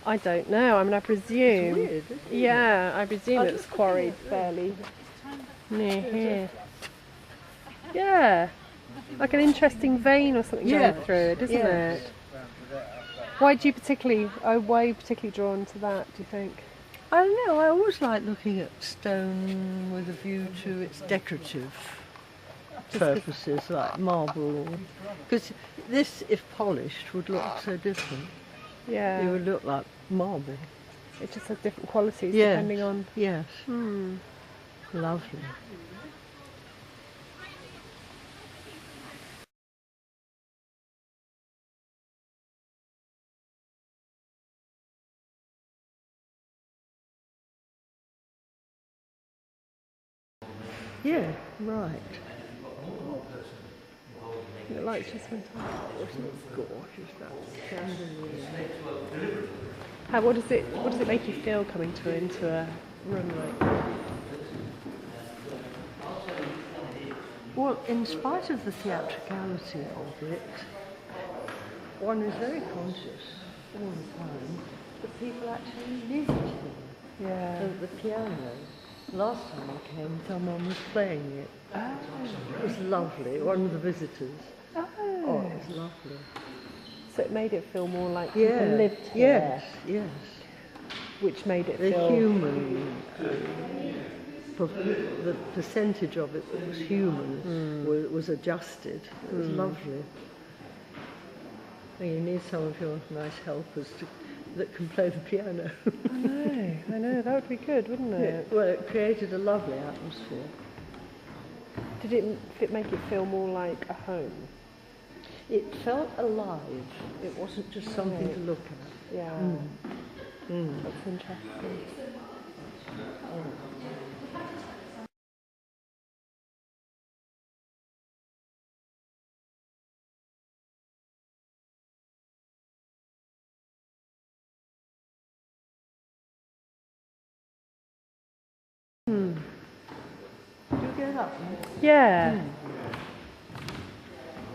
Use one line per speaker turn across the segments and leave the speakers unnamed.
I don't know. I mean, I presume.
It's weird, isn't it?
Yeah, I presume it's quarried fairly near here. Yeah, like an interesting vein or something going through it, isn't it? Why are you particularly drawn to that, do you think?
I don't know, I always like looking at stone with a view to its decorative purposes, like marble. Because this, if polished, would look so different.
Yeah.
It would look like marble.
It just has different qualities depending on...
Yes. Lovely. Yeah, right.
The lights just went on.
Isn't it gorgeous, that chandelier?
What does it make you feel coming into a room like that?
Well, in spite of the theatricality of it, one is very conscious all the time that people actually lived here.
Yeah.
The piano. Last time I came, someone was playing it.
Oh.
It was lovely. One of the visitors.
Oh,
it was lovely.
So it made it feel more like people lived here.
Yes.
Which made it
the
feel...
human, the percentage of it that was human was adjusted. It was lovely. And you need some of your nice helpers that can play the piano.
I know, that would be good, wouldn't it?
Well, it created a lovely atmosphere.
Did it make it feel more like a home?
It felt alive. It wasn't just something to look at.
Yeah. That's interesting.
Do you get up?
Yeah.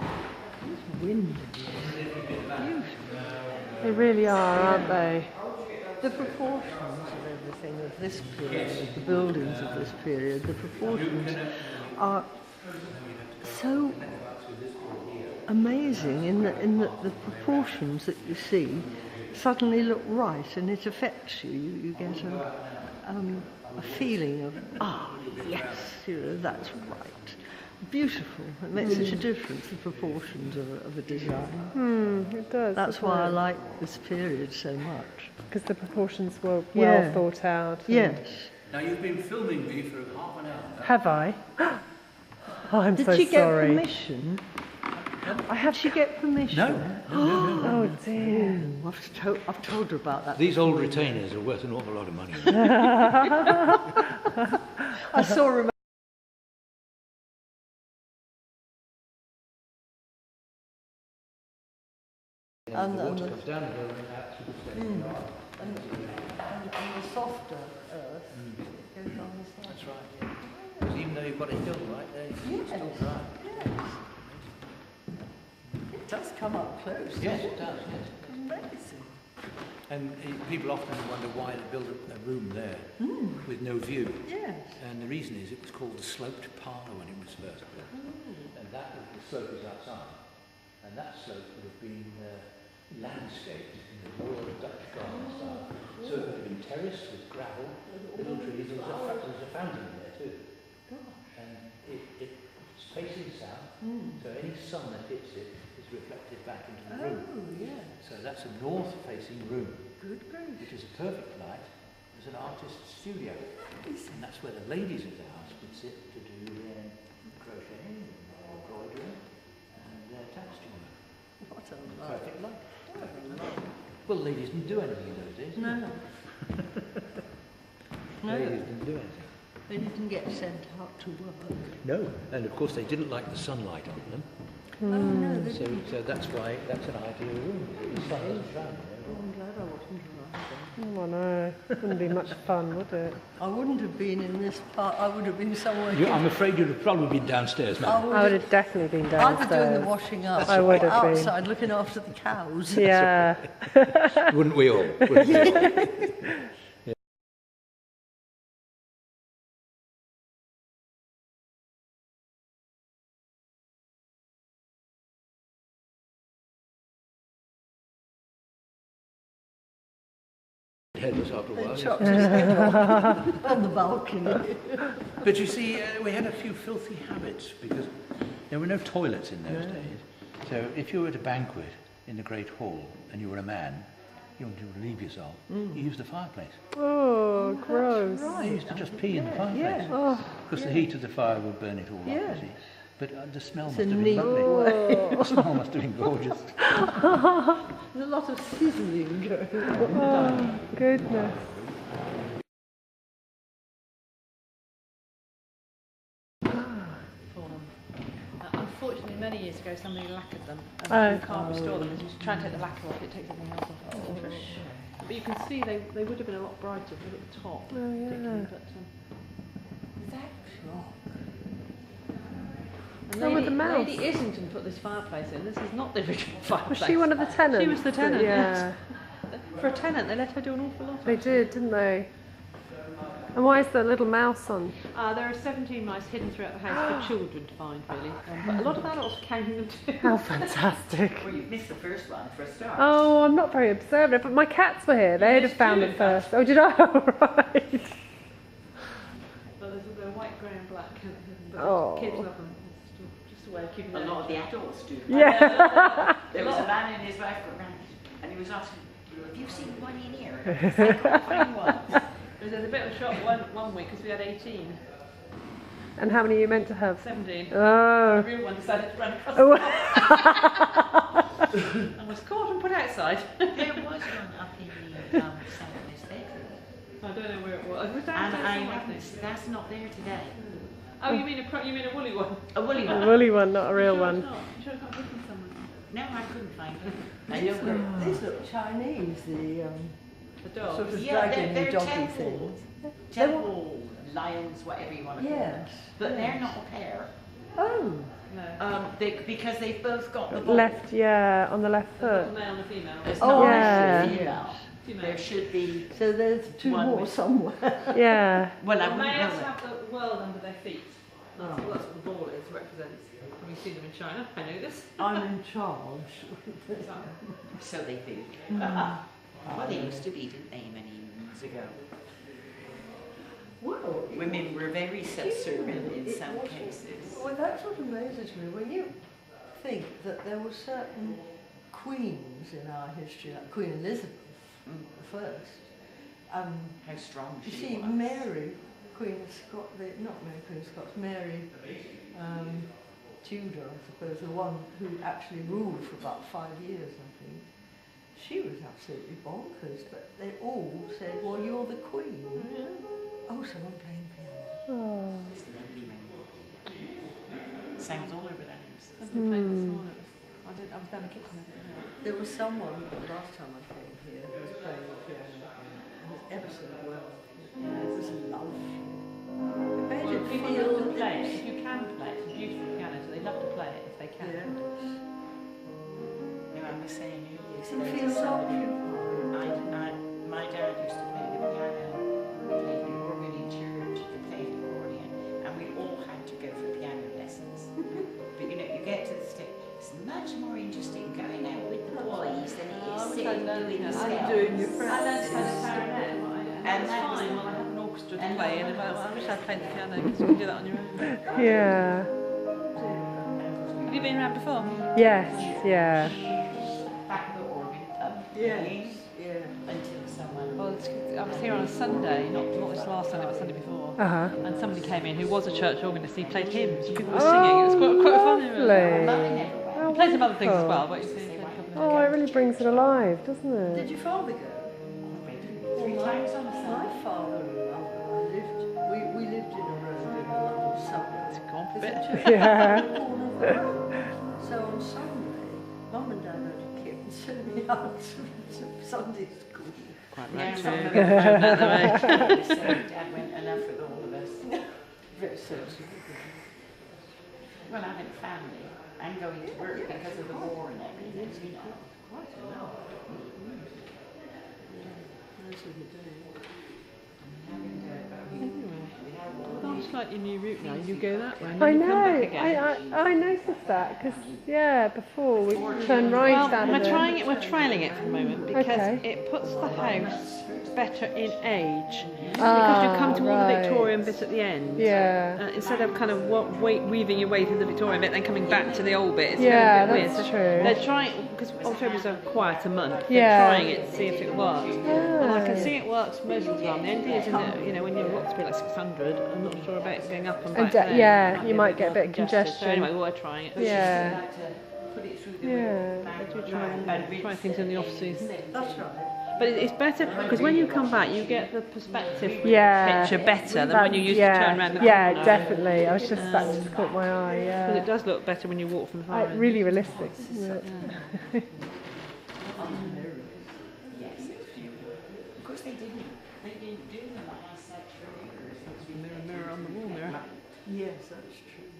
It's windy. Beautiful.
They really are, aren't they?
The proportions of everything of this period, the buildings of this period, the proportions are so amazing in that the proportions that you see suddenly look right and it affects you. You get a feeling of, yes, that's right. Beautiful. It makes such a difference, the proportions of a design.
It does.
That's why I like this period so much.
Because the proportions were well thought out.
Yes.
Now you've been filming me for half an hour.
Have I? Oh, I'm so sorry.
Did she get permission? Did she get permission?
No.
Oh dear.
I've told her about that.
These old retainers are worth an awful lot of money.
I saw her. And the
water comes down and goes out through the stone.
and the softer earth it goes on the side.
That's right, yeah. Because even though you've got a hill right there, it's still dry.
Yes. It does come up close.
Yes, it does, yes.
Amazing.
And people often wonder why they built a room there with no view.
Yes.
And the reason is it was called the sloped parlour when it was first built. And that was, the slope is outside. And that slope would have been landscaped in the royal Dutch garden style. So it would have been terraced with gravel, little trees. There was a fountain in there too. And it's facing south, so any sun that hits it is reflected back into the room.
Oh, yeah.
So that's a north-facing room,
Good grief.
which is a perfect light as an artist's studio. And that's where the ladies of the house would sit to do their crocheting, their embroidery, and their tapestry work.
What a
Perfect light. Well, ladies didn't do anything in those days.
No.
Ladies didn't do anything.
They didn't get sent out to work.
No, and of course they didn't like the sunlight on them.
Oh, no, they
So
didn't.
that's why that's an ideal room. The sun doesn't shine there.
Oh, I'm glad I wasn't around then.
Oh no, wouldn't be much fun, would it?
I wouldn't have been in this part. I would have been somewhere.
I'm afraid you'd have probably been downstairs, ma'am.
I would have definitely been
I'd be
downstairs.
doing the washing up.
I would have been.
Outside looking after the cows.
Yeah.
Wouldn't we all? Wouldn't we all? Headless after a while.
Chopped his head off on the balcony.
But you see, we had a few filthy habits because there were no toilets in those days. So if you were at a banquet in the Great Hall and you were a man, you wanted to relieve yourself, you used the fireplace.
Oh, gross.
You used to just pee in the fireplace. Because the heat of the fire would burn it all up, you see. But the smell must have been lovely. The smell must have been gorgeous.
There's a lot of sizzling going on.
Oh, goodness.
Unfortunately, many years ago, somebody lacquered them.
Oh.
And you can't restore them. If you try and take the lacquer off, it takes everything else off. But you can see they would have been a lot brighter if you look at the top.
Oh, yeah.
Particularly, but, and
Oh, with the mouse.
Lady Islington put this fireplace in. This is not the original fireplace.
Was she one of the tenants?
She was the tenant,
Yeah.
yes. For a tenant, they let her do an awful lot.
They did, didn't they? And why is there a little mouse on?
There are 17 mice hidden throughout the house for children to find, really. But a lot of adults are counting them too.
How fantastic.
Well, you missed the first one for a start.
Oh, I'm not very observant, but my cats were here. They'd have found them first. Oh, did I? All right.
But there's a white, grey and black. But
Oh.
kids love them. It's just a way of keeping
A
them.
lot of the adults do.
Yeah.
There was a man and his wife got round and he was asking, have you seen one in here? I can't find one.
There was a bit of a shock one week because we had 18.
And how many are you meant to have?
17.
Oh.
The real one decided to run across
Oh.
and was caught and put outside.
There was one up in the southwest bedroom.
I don't know where it was. It was
And
downstairs
I
somewhere, I
haven't,
think.
that's not there today.
Oh, you mean a woolly one?
A woolly
A
one.
woolly one, not a real
Sure
one.
it's not. You sure it's not hidden somewhere?
No, I couldn't find it. I know where.
These look Chinese,
The dog.
sort of
Yeah,
dragging the
they're
doggy
temple,
things.
temple lions, whatever you want to call them.
Yes.
But they're not a pair.
Oh.
No.
Because they've both got the ball.
Left, yeah, on the left
The
foot.
male and the female.
There's
Oh,
not
yeah.
a female.
Female.
There should be.
So there's two
One
more
with-
somewhere.
Yeah.
Well, I
The
wouldn't
males
know it.
have the world under their feet. That's,
Oh.
that's what the ball is, represents. Have you seen them in China? I know this.
I'm in charge.
So they think. Well, they used to be, didn't they, many moons ago?
Well,
Women were very subservient in some cases.
Well, that's what amazes me. When you think that there were certain queens in our history, like Queen Elizabeth the First.
How strong
You
she
see,
was.
Mary, Queen of Scotland, not Mary Queen of Scots, Mary Tudor, I suppose, the one who actually ruled for about 5 years, I think. She was absolutely bonkers, but they all said, well, you're the Queen. Oh, someone playing piano.
Oh.
It's lovely, man. Sounds all over the house.
Somebody played this morning. I was down the kitchen.
There was someone, last time I came here, who was playing the piano, and it was ever so well. It was lovely. It made
Well,
it
people
feel
love to play it. If you can play it, it's a beautiful piano, so they love to play it if they can.
Yes.
No, I was saying earlier
It
today
feels
to somebody,
occupied.
my dad used to play the piano, played the organ in church, he played the accordion, and we all had to go for piano lessons. But you know, you get to the stage, it's much more interesting going out with the boys than it is sitting doing yourself.
I'm doing your
I learned to play the
practice.
clarinet,
And
and
that
that's
was
fine.
the-
Well, I had an orchestra to
and
play in,
that
but
was
I wish
the-
I'd played the piano because you can do that on your own.
Yeah.
Have you been around before?
Yes, yeah.
Back of the organ tub,
Yes, yeah.
until someone.
Well, I was here on a Sunday, not this last Sunday, but Sunday before.
Uh-huh.
And somebody came in who was a church organist. He played hymns. People were singing. It was quite funny. Really.
Lovely.
He played some other things as well,
Wonderful.
but you see, he played a couple
Oh,
of
it really brings it alive, doesn't it?
Did your father go?
3 times on a
My
Sunday.
father and mother we lived in a road in the London suburbs.
Go on for a
There's
bit.
a church
Yeah.
on the corner of the road. So on Sunday, Mum and Dad had to keep and send me out to Sunday school.
quite
Yeah,
right too.
some of
Get the phone out of the way.
So Dad went enough with all of us. Well, having a family and going to work because of the war and everything, you know.
That's like your new route now. You go that way and
I
then you come back
know.
again.
I noticed that because before we turned right
Well,
out of
we're
it.
trying it. We're trialing it for the moment because
Okay.
it puts the house better in age. Because you come to all the
right.
Victorian bit at the end.
Yeah.
Instead of kind of weaving your way through the Victorian bit, then coming back to the old bit. It's
Yeah,
a bit weird.
that's
So
true.
they're trying because October's a quieter month. They're
Yeah.
trying it to see if it works. And I can see it works most of the time. The only thing is, when you're up to be like 600, I'm not sure about going up and back. Then.
Yeah,
It
you might get a bit of
congested.
congestion.
So anyway, we're trying it.
Yeah.
Put it through the
Yeah.
We try things in the off season.
That's right.
But it's better because when you come back, you get the perspective
Yeah.
picture better than when you used to turn around the
Yeah,
corner.
definitely. I was just that just caught my eye.
Because
Yeah.
it does look better when you walk from the far end.
Really realistic. Isn't it?
Yes, it's beautiful. Of course they didn't do them like I said for years.
Mirror on the wall, mirror.
Yes, that's true.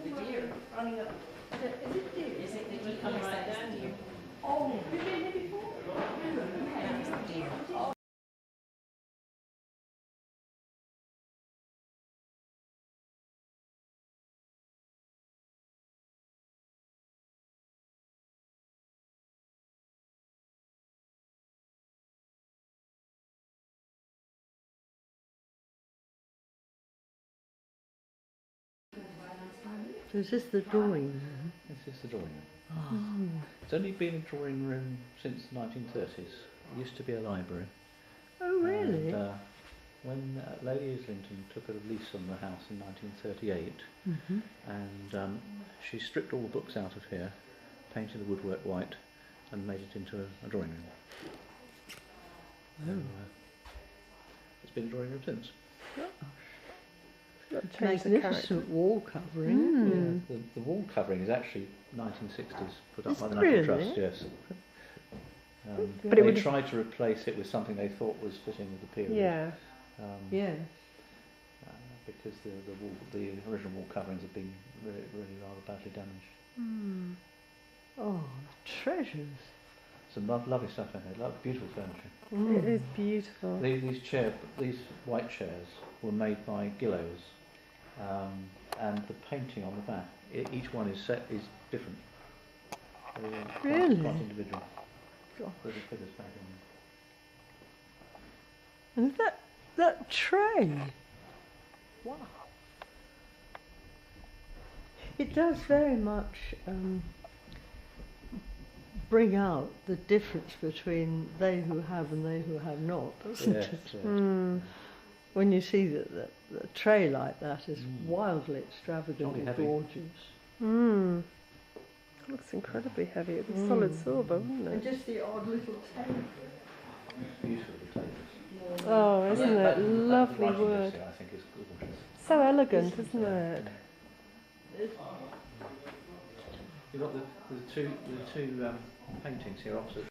The deer.
Running up. Is it deer?
Is it the deer? Yes, that is the deer.
Oh, have you been here before?
That is the deer.
So is this the drawing room?
This is the drawing room. It's only been a drawing room since the 1930s. It used to be a library.
Oh, really?
And, when Lady Islington took a lease on the house in 1938, and she stripped all the books out of here, painted the woodwork white, and made it into a drawing room. So, it's been a drawing room since.
Change the character.
Magnificent wall covering.
Yeah, the wall covering is actually 1960s, put up
Is
by the
it
National
really?
Trust, yes.
But
But
it
they
would-
tried to replace it with something they thought was fitting with the period.
Yeah.
Yes.
Because the original wall coverings have been really rather badly damaged.
Oh, treasures.
Some lovely stuff in here, beautiful furniture.
It is beautiful.
These white chairs were made by Gillows, and the painting on the back, each one is different.
Really?
Quite individual.
Gosh.
Little figures back in.
And that tray. Wow. It does very much bring out the difference between they who have and they who have not, doesn't
Yes,
it?
Mm.
When you see that a tray like that is wildly extravagant
Jolly
and
heavy.
gorgeous.
Mm. It looks incredibly heavy. It was solid silver, wasn't
And
it?
just the odd little table.
Beautiful tables.
Oh, isn't
That
it? Lovely
writing
wood.
essay, I think is gorgeous.
So elegant, isn't it?
You've got the two paintings here opposite.